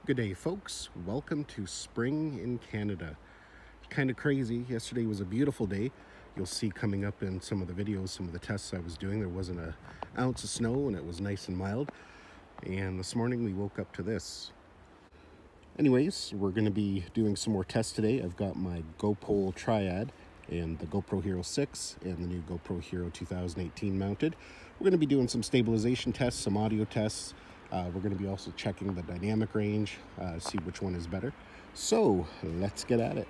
Good day, folks. Welcome to spring in Canada. Kind of crazy. Yesterday was a beautiful day. You'll see coming up in some of the videos, some of the tests I was doing, there wasn't an ounce of snow and it was nice and mild. And this morning we woke up to this. Anyways, we're going to be doing some more tests today. I've got my GoPro Triad and the GoPro Hero 6 and the new GoPro Hero 2018 mounted. We're going to be doing some stabilization tests, some audio tests. We're going to be also checking the dynamic range, see which one is better. So let's get at it.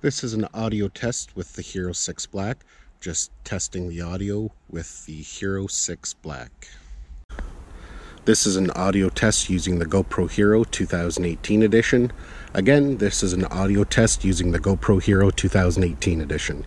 This is an audio test with the Hero 6 Black, just testing the audio with the Hero 6 Black. This is an audio test using the GoPro Hero 2018 edition. Again, this is an audio test using the GoPro Hero 2018 edition.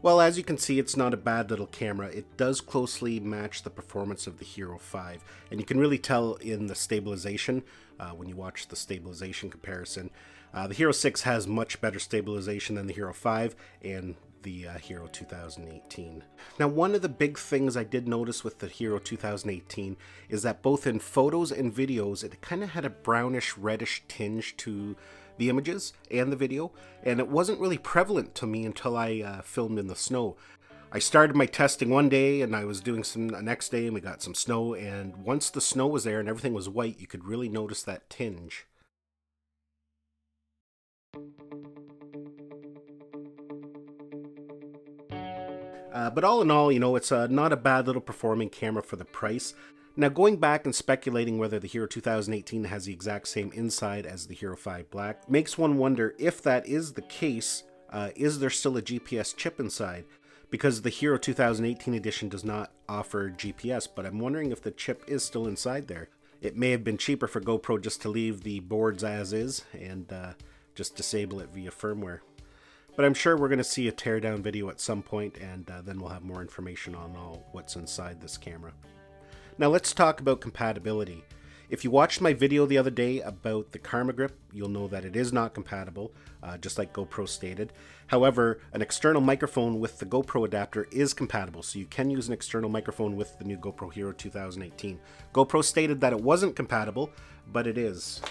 Well, as you can see, it's not a bad little camera. It does closely match the performance of the Hero 5, and you can really tell in the stabilization when you watch the stabilization comparison. The Hero 6 has much better stabilization than the Hero 5 and the Hero 2018. Now, one of the big things I did notice with the Hero 2018 is that both in photos and videos, it kind of had a brownish reddish tinge to the images and the video, and it wasn't really prevalent to me until I filmed in the snow. I started my testing one day and I was doing some the next day and we got some snow, and once the snow was there and everything was white, you could really notice that tinge. But all in all, you know, it's not a bad little performing camera for the price. Now, going back and speculating whether the Hero 2018 has the exact same inside as the Hero 5 Black makes one wonder, if that is the case, is there still a GPS chip inside? Because the Hero 2018 edition does not offer GPS, but I'm wondering if the chip is still inside there. It may have been cheaper for GoPro just to leave the boards as is and just disable it via firmware. But I'm sure we're going to see a teardown video at some point, and then we'll have more information on what's inside this camera. Now let's talk about compatibility. If you watched my video the other day about the Karma Grip, you'll know that it is not compatible, just like GoPro stated. However, an external microphone with the GoPro adapter is compatible, so you can use an external microphone with the new GoPro Hero 2018. GoPro stated that it wasn't compatible, but it is.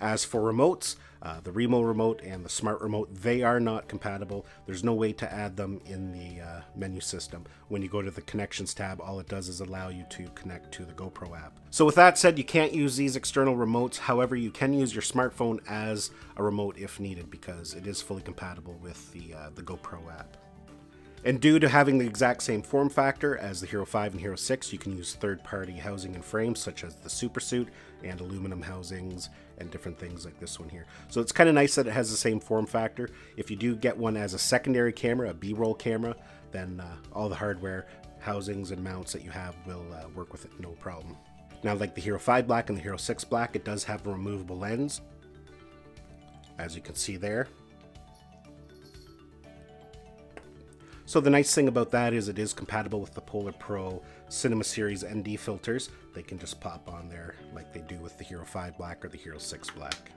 As for remotes, the Remo remote and the Smart remote, they are not compatible. There's no way to add them in the menu system. When you go to the connections tab, all it does is allow you to connect to the GoPro app. So with that said, you can't use these external remotes. However, you can use your smartphone as a remote if needed, because it is fully compatible with the GoPro app. And due to having the exact same form factor as the Hero 5 and Hero 6, you can use third-party housing and frames such as the Supersuit and aluminum housings and different things like this one here. So it's kind of nice that it has the same form factor. If you do get one as a secondary camera, a B-roll camera, then all the hardware, housings, and mounts that you have will work with it no problem. Now, like the Hero 5 Black and the Hero 6 Black, it does have a removable lens, as you can see there. So the nice thing about that is it is compatible with the Polar Pro Cinema Series ND filters. They can just pop on there like they do with the Hero 5 Black or the Hero 6 Black.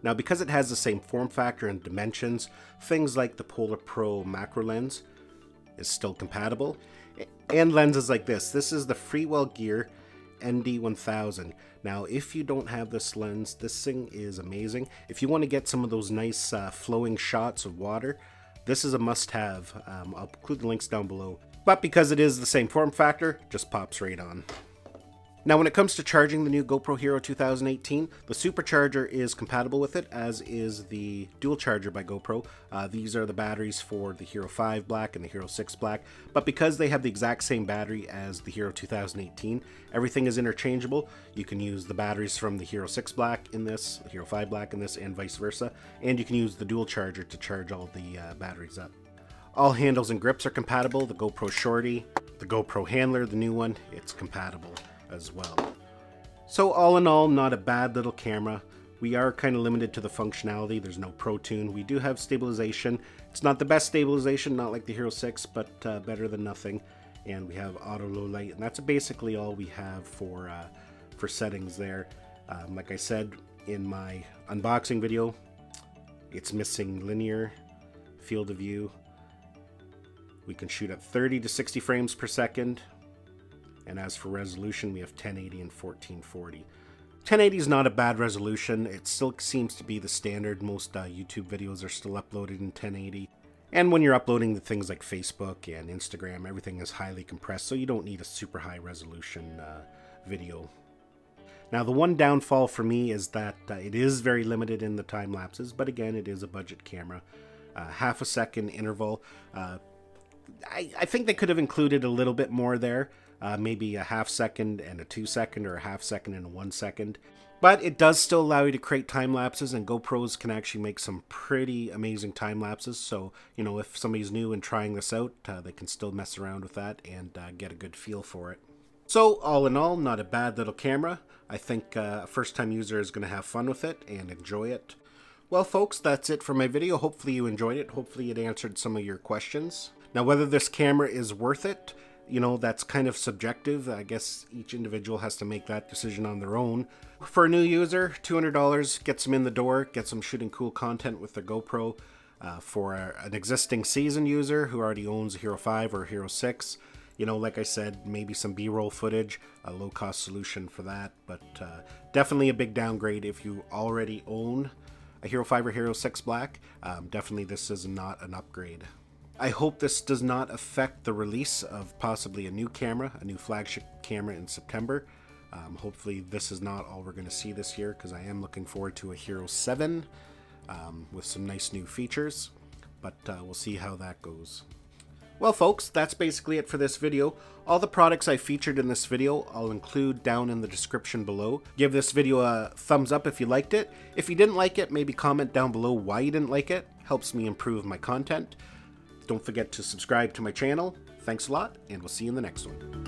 Now, because it has the same form factor and dimensions, things like the Polar Pro macro lens is still compatible. And lenses like this. This is the Freewell Gear ND1000. Now, if you don't have this lens, this thing is amazing. If you want to get some of those nice flowing shots of water, this is a must-have. I'll include the links down below. But because it is the same form factor, just pops right on. Now, when it comes to charging the new GoPro Hero 2018, the supercharger is compatible with it, as is the dual charger by GoPro. These are the batteries for the Hero 5 Black and the Hero 6 Black, but because they have the exact same battery as the Hero 2018, everything is interchangeable. You can use the batteries from the Hero 6 Black in this, the Hero 5 Black in this, and vice versa, and you can use the dual charger to charge all the batteries up. All handles and grips are compatible. The GoPro Shorty, the GoPro Handler, the new one, it's compatible as well. So all in all, not a bad little camera. We are kind of limited to the functionality. There's no Pro Tune. We do have stabilization. It's not the best stabilization, not like the Hero 6, but better than nothing. And we have auto low light, and that's basically all we have for settings there. Like I said in my unboxing video, it's missing linear field of view. We can shoot at 30 to 60 frames per second. And as for resolution, we have 1080 and 1440. 1080 is not a bad resolution. It still seems to be the standard. Most YouTube videos are still uploaded in 1080. And when you're uploading to things like Facebook and Instagram, everything is highly compressed, so you don't need a super high resolution video. Now, the one downfall for me is that it is very limited in the time lapses, but again, it is a budget camera. Half a second interval. I think they could have included a little bit more there. Maybe a half second and a 2 second, or a half second and a 1 second. But it does still allow you to create time lapses, and GoPros can actually make some pretty amazing time lapses. So, you know, if somebody's new and trying this out, they can still mess around with that and get a good feel for it. So all in all, not a bad little camera. I think a first-time user is going to have fun with it and enjoy it. Well, folks, that's it for my video. Hopefully you enjoyed it. Hopefully it answered some of your questions. Now, whether this camera is worth it, you know, that's kind of subjective. I guess each individual has to make that decision on their own. For a new user, $200 gets them in the door, gets them shooting cool content with their GoPro. For an existing seasoned user who already owns a Hero 5 or a Hero 6, you know, like I said, maybe some B-roll footage, a low-cost solution for that. But definitely a big downgrade if you already own a Hero 5 or Hero 6 Black. Definitely this is not an upgrade. I hope this does not affect the release of possibly a new camera, a new flagship camera in September. Hopefully this is not all we're going to see this year, because I am looking forward to a Hero 7 with some nice new features, but we'll see how that goes. Well, folks, that's basically it for this video. All the products I featured in this video I'll include down in the description below. Give this video a thumbs up if you liked it. If you didn't like it, maybe comment down below why you didn't like it. Helps me improve my content. Don't forget to subscribe to my channel. Thanks a lot, and we'll see you in the next one.